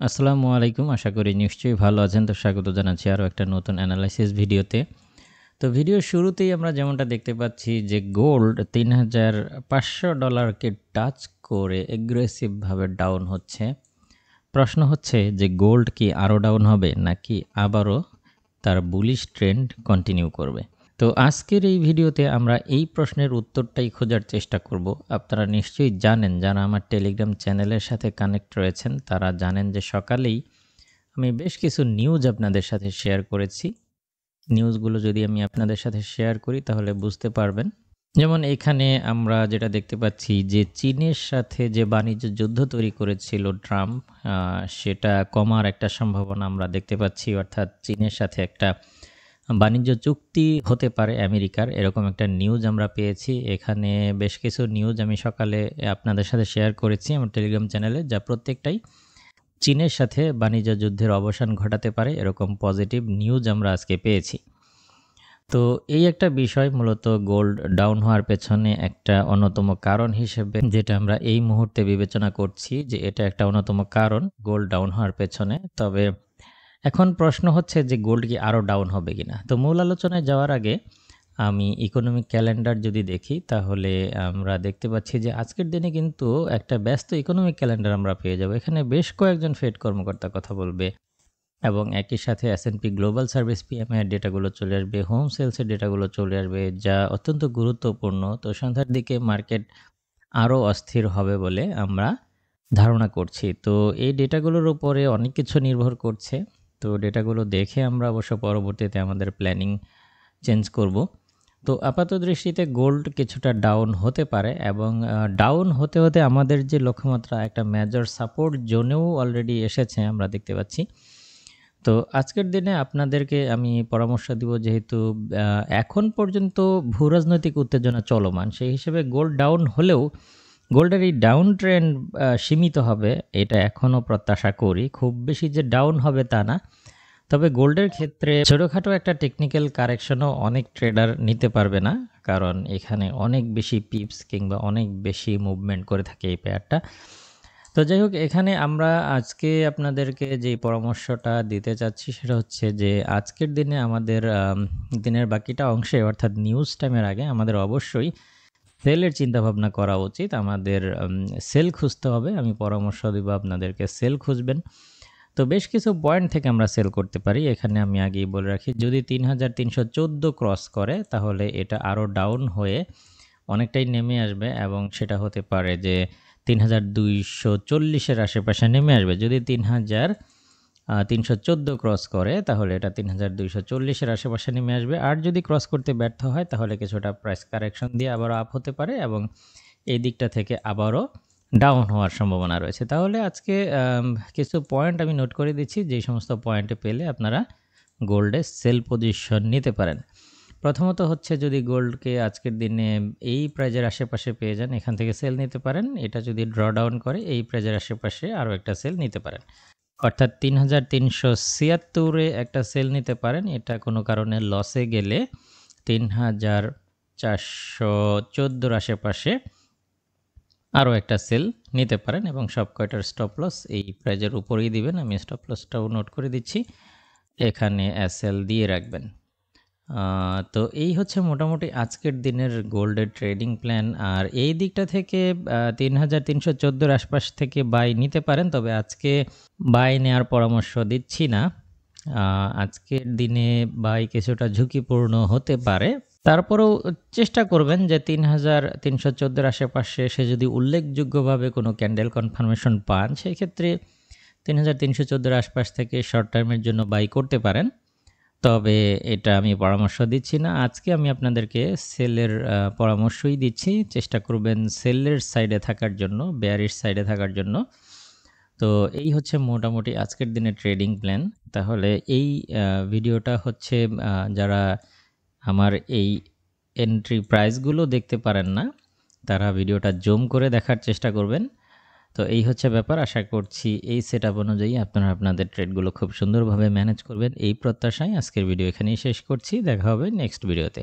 আসসালামু আলাইকুম। আশা করি নিশ্চয়ই ভালো আছেন। তো স্বাগত জানাচ্ছি আরও একটা নতুন অ্যানালাইসিস ভিডিওতে। তো ভিডিওর শুরুতেই আমরা যেমনটা দেখতে পাচ্ছি যে গোল্ড $৩,৫০০ কে টাচ করে এগ্রেসিভ ভাবে ডাউন হচ্ছে। প্রশ্ন হচ্ছে যে গোল্ড কি আরও ডাউন হবে নাকি আবারও তার বুলিশ ট্রেন্ড কন্টিনিউ করবে? তো আজকের এই ভিডিওতে আমরা এই প্রশ্নের উত্তরটাই খোঁজার চেষ্টা করব। আপনারা নিশ্চয়ই জানেন, যারা আমার টেলিগ্রাম চ্যানেলের সাথে কানেক্ট রয়েছেন তারা জানেন যে সকালেই আমি বেশ কিছু নিউজ আপনাদের সাথে শেয়ার করেছি। নিউজগুলো যদি আমি আপনাদের সাথে শেয়ার করি তাহলে বুঝতে পারবেন। যেমন এখানে আমরা যেটা দেখতে পাচ্ছি যে চীনের সাথে যে বাণিজ্য যুদ্ধ তৈরি করেছিল ট্রাম্প, সেটা কমার একটা সম্ভাবনা আমরা দেখতে পাচ্ছি। অর্থাৎ চীনের সাথে একটা বাণিজ্য চুক্তি হতে পারে আমেরিকার, এরকম একটা নিউজ আমরা পেয়েছি। এখানে বেশ কিছু নিউজ আমি সকালে আপনাদের সাথে শেয়ার করেছি আমার টেলিগ্রাম চ্যানেলে, যা প্রত্যেকটাই চীনের সাথে বাণিজ্য যুদ্ধের অবসান ঘটাতে পারে এরকম পজিটিভ নিউজ আমরা আজকে পেয়েছি। তো এই একটা বিষয় মূলত গোল্ড ডাউন হওয়ার পেছনে একটা অন্যতম কারণ হিসেবে, যেটা আমরা এই মুহূর্তে বিবেচনা করছি যে এটা একটা অন্যতম কারণ গোল্ড ডাউন হওয়ার পেছনে। তবে এখন প্রশ্ন হচ্ছে যে গোল্ড কি আরও ডাউন হবে কিনা। তো মূল আলোচনায় যাওয়ার আগে আমি ইকোনমিক ক্যালেন্ডার যদি দেখি তাহলে আমরা দেখতে পাচ্ছি যে আজকের দিনে কিন্তু একটা ব্যস্ত ইকোনমিক ক্যালেন্ডার আমরা পেয়ে যাব। এখানে বেশ কয়েকজন ফেড কর্মকর্তা কথা বলবে এবং একই সাথে S&P গ্লোবাল সার্ভিস PMI এর ডেটাগুলো চলে আসবে, হোম সেলসের ডেটাগুলো চলে আসবে, যা অত্যন্ত গুরুত্বপূর্ণ। তো সন্ধ্যার দিকে মার্কেট আরও অস্থির হবে বলে আমরা ধারণা করছি। তো এই ডেটাগুলোর উপরে অনেক কিছু নির্ভর করছে। তো ডেটাগুলো দেখে আমরা অবশ্য পরবর্তীতে আমাদের প্ল্যানিং চেঞ্জ করব। তো আপাত দৃষ্টিতে গোল্ড কিছুটা ডাউন হতে পারে এবং ডাউন হতে হতে আমাদের যে লক্ষ্যমাত্রা একটা মেজর সাপোর্ট জোনেও অলরেডি এসেছে আমরা দেখতে পাচ্ছি। তো আজকের দিনে আপনাদেরকে আমি পরামর্শ দিব, যেহেতু এখন পর্যন্ত ভূরাজনৈতিক উত্তেজনা চলমান, সেই হিসেবে গোল্ড ডাউন হলেও গোল্ডের এই ডাউন ট্রেন্ড সীমিত হবে এটা এখনও প্রত্যাশা করি। খুব বেশি যে ডাউন হবে তা না। তবে গোল্ডের ক্ষেত্রে ছোটোখাটো একটা টেকনিক্যাল কারেকশনও অনেক ট্রেডার নিতে পারবে না, কারণ এখানে অনেক বেশি পিপস কিংবা অনেক বেশি মুভমেন্ট করে থাকে এই পেয়ারটা। তো যাই হোক, এখানে আমরা আজকে আপনাদেরকে যে পরামর্শটা দিতে চাচ্ছি সেটা হচ্ছে যে আজকের দিনে আমাদের দিনের বাকিটা অংশে অর্থাৎ নিউজ টাইমের আগে আমাদের অবশ্যই সেলের চিন্তাভাবনা করা উচিত। আমাদের সেল খুঁজতে হবে। আমি পরামর্শ দিব আপনাদেরকে সেল খুঁজবেন। তো বেশ কিছু পয়েন্ট থেকে আমরা সেল করতে পারি। এখানে আমি আগেই বলে রাখি, যদি ৩৩১৪ ক্রস করে তাহলে এটা আরও ডাউন হয়ে অনেকটাই নেমে আসবে এবং সেটা হতে পারে যে ৩২৪০-এর আশেপাশে নেমে আসবে। যদি ৩৩১৪ ক্রস করে তাহলে এটা ৩২৪০-এর আশেপাশে নেমে আসবে। আর যদি ক্রস করতে ব্যর্থ হয় তাহলে কিছুটা প্রাইস কারেকশন দিয়ে আবারও আপ হতে পারে এবং এই দিকটা থেকে আবারও ডাউন হওয়ার সম্ভাবনা রয়েছে। তাহলে আজকে কিছু পয়েন্ট আমি নোট করে দিচ্ছি, যেই সমস্ত পয়েন্টে পেলে আপনারা গোল্ডে সেল পজিশন নিতে পারেন। প্রথমত হচ্ছে, যদি গোল্ডকে আজকের দিনে এই প্রাইজের আশেপাশে পেয়ে যান, এখান থেকে সেল নিতে পারেন। এটা যদি ড্র ডাউন করে এই প্রাইজের আশেপাশে আরও একটা সেল নিতে পারেন, অর্থাৎ ৩৩৭৬-এ একটা সেল নিতে পারেন। এটা কোনো কারণে লসে গেলে ৩৪১৪-র আশেপাশে আরও একটা সেল নিতে পারেন এবং সব কয়টার স্টপ লস এই প্রাইজের উপরেই দিবেন। আমি স্টপ লসটাও নোট করে দিচ্ছি, এখানে SL দিয়ে রাখবেন। তো এই হচ্ছে মোটামুটি আজকের দিনের গোল্ডের ট্রেডিং প্ল্যান। আর এই দিকটা থেকে ৩৩১৪-র আশপাশ থেকে বাই নিতে পারেন, তবে আজকে বাই নেওয়ার পরামর্শ দিচ্ছি না। আজকের দিনে বাই কিছুটা ঝুঁকিপূর্ণ হতে পারে। তারপরেও চেষ্টা করবেন যে ৩৩১৪-র আশেপাশে সে যদি উল্লেখযোগ্যভাবে কোনো ক্যান্ডেল কনফার্মেশন পান, সেই ক্ষেত্রে ৩৩১৪-র আশপাশ থেকে শর্ট টার্মের জন্য বাই করতে পারেন। তবে এটা আমি পরামর্শ দিচ্ছি না। আজকে আমি আপনাদেরকে সেলের পরামর্শই দিচ্ছি। চেষ্টা করবেন সেলের সাইডে থাকার জন্য, বেয়ারিশ সাইডে থাকার জন্য। তো এই হচ্ছে মোটামুটি আজকের দিনের ট্রেডিং প্ল্যান। তাহলে এই ভিডিওটা হচ্ছে যারা আমার এই এন্ট্রি প্রাইসগুলো দেখতে পারেন না, তারা ভিডিওটা জুম করে দেখার চেষ্টা করবেন। তো এই হচ্ছে ব্যাপার। আশা করছি এই সেটআপ অনুযায়ী আপনারা আপনাদের ট্রেডগুলো খুব সুন্দরভাবে ম্যানেজ করবেন। এই প্রত্যাশায় আজকের ভিডিও এখানেই শেষ করছি। দেখা হবে নেক্সট ভিডিওতে।